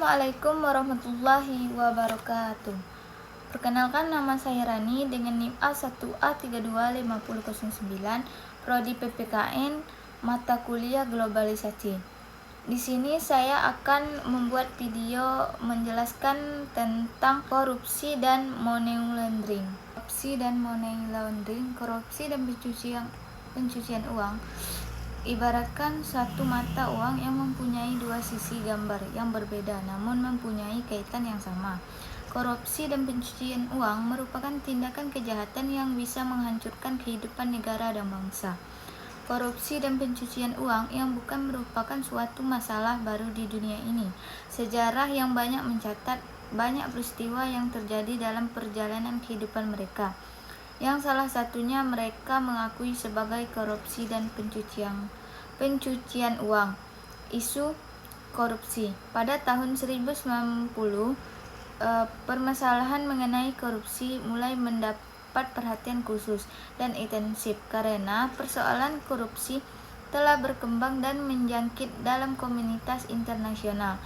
Assalamualaikum warahmatullahi wabarakatuh. Perkenalkan, nama saya Rani dengan NIM A1A325009, Prodi PPKN, mata kuliah globalisasi. Di sini saya akan membuat video menjelaskan tentang korupsi dan money laundering. Korupsi dan pencucian uang ibaratkan satu mata uang yang mempunyai dua sisi gambar yang berbeda namun mempunyai kaitan yang sama. Korupsi dan pencucian uang merupakan tindakan kejahatan yang bisa menghancurkan kehidupan negara dan bangsa. Korupsi dan pencucian uang yang bukan merupakan suatu masalah baru di dunia ini. Sejarah yang banyak mencatat banyak peristiwa yang terjadi dalam perjalanan kehidupan mereka, yang salah satunya mereka mengakui sebagai korupsi dan pencucian uang. Isu korupsi pada tahun 1090, permasalahan mengenai korupsi mulai mendapat perhatian khusus dan intensif karena persoalan korupsi telah berkembang dan menjangkit dalam komunitas internasional,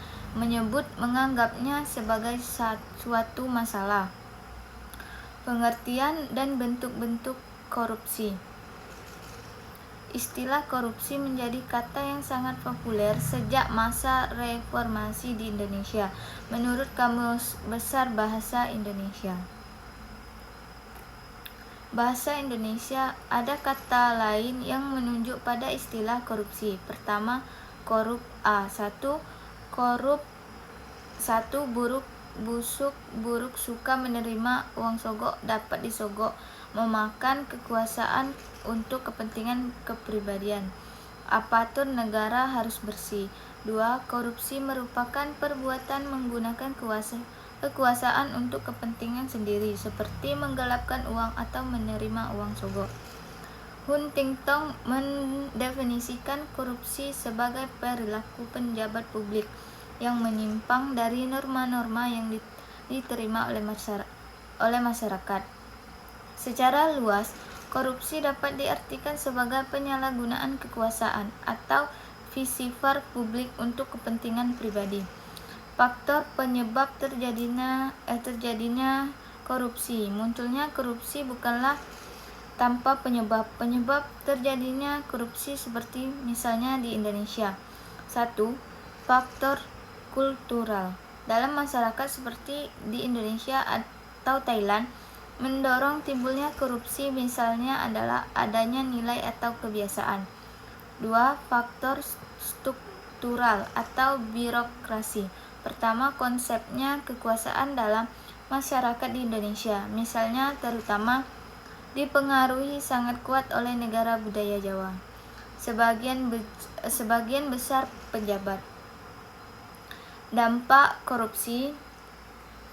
menganggapnya sebagai suatu masalah. Pengertian dan bentuk-bentuk korupsi. Istilah korupsi menjadi kata yang sangat populer sejak masa reformasi di Indonesia, menurut Kamus Besar Bahasa Indonesia. Bahasa Indonesia ada kata lain yang menunjuk pada istilah korupsi. Pertama, korup a. Korup buruk, suka menerima uang sogok, dapat disogok, memakan kekuasaan untuk kepentingan kepribadian. Aparatur negara harus bersih. 2. Korupsi merupakan perbuatan menggunakan kekuasaan untuk kepentingan sendiri, seperti menggelapkan uang atau menerima uang sogok. Huntington mendefinisikan korupsi sebagai perilaku pejabat publik yang menyimpang dari norma-norma yang diterima oleh masyarakat. Secara luas, korupsi dapat diartikan sebagai penyalahgunaan kekuasaan atau fisifar publik untuk kepentingan pribadi. Faktor penyebab terjadinya korupsi. Munculnya korupsi bukanlah tanpa penyebab. Penyebab terjadinya korupsi seperti misalnya di Indonesia. 1. Faktor kultural. Dalam masyarakat seperti di Indonesia atau Thailand, mendorong timbulnya korupsi misalnya adalah adanya nilai atau kebiasaan. 2. Faktor struktural atau birokrasi. Pertama, konsepnya kekuasaan dalam masyarakat di Indonesia, misalnya terutama dipengaruhi sangat kuat oleh negara budaya Jawa. Sebagian besar pejabat. Dampak korupsi,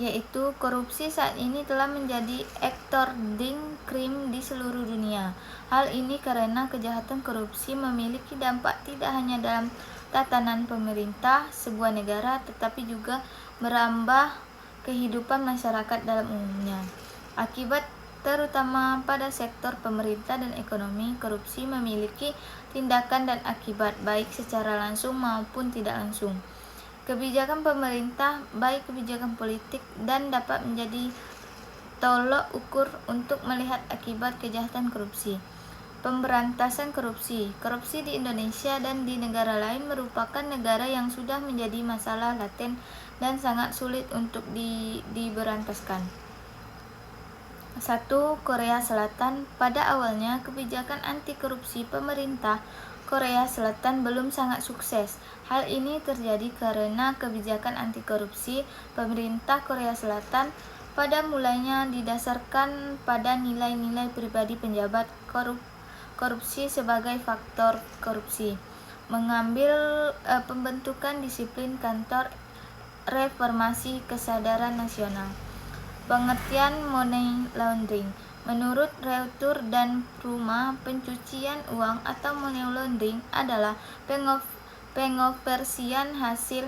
yaitu korupsi saat ini telah menjadi extraordinary crime di seluruh dunia. Hal ini karena kejahatan korupsi memiliki dampak tidak hanya dalam tatanan pemerintah sebuah negara, tetapi juga merambah kehidupan masyarakat dalam umumnya. Akibat terutama pada sektor pemerintah dan ekonomi, korupsi memiliki tindakan dan akibat baik secara langsung maupun tidak langsung. Kebijakan pemerintah, baik kebijakan politik, dan dapat menjadi tolok ukur untuk melihat akibat kejahatan korupsi. Pemberantasan korupsi. Korupsi di Indonesia dan di negara lain merupakan negara yang sudah menjadi masalah laten dan sangat sulit untuk diberantaskan. 1. Korea Selatan. Pada awalnya, kebijakan anti korupsi pemerintah Korea Selatan belum sangat sukses. Hal ini terjadi karena kebijakan anti korupsi pemerintah Korea Selatan pada mulanya didasarkan pada nilai-nilai pribadi penjabat korupsi sebagai faktor korupsi. Mengambil pembentukan disiplin kantor reformasi kesadaran nasional. Pengertian money laundering. Menurut Reuter dan Pruma, pencucian uang atau money laundering adalah pengonversian hasil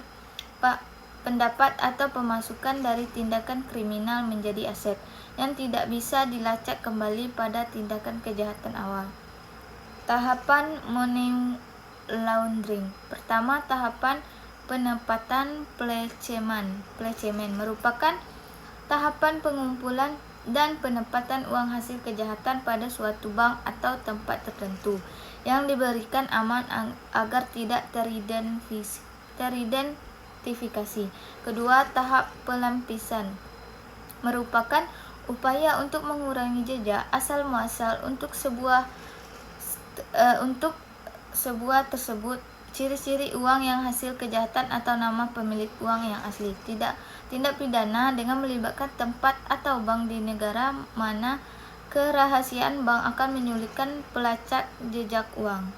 pendapat atau pemasukan dari tindakan kriminal menjadi aset yang tidak bisa dilacak kembali pada tindakan kejahatan awal. Tahapan money laundering. Pertama, tahapan Penempatan peleceman merupakan tahapan pengumpulan dan penempatan uang hasil kejahatan pada suatu bank atau tempat tertentu yang diberikan aman agar tidak teridentifikasi. Kedua, tahap pelampisan merupakan upaya untuk mengurangi jejak asal muasal untuk sebuah tersebut, ciri-ciri uang yang hasil kejahatan atau nama pemilik uang yang asli. Tindak pidana dengan melibatkan tempat atau bank di negara mana kerahasiaan bank akan menyulitkan pelacak jejak uang.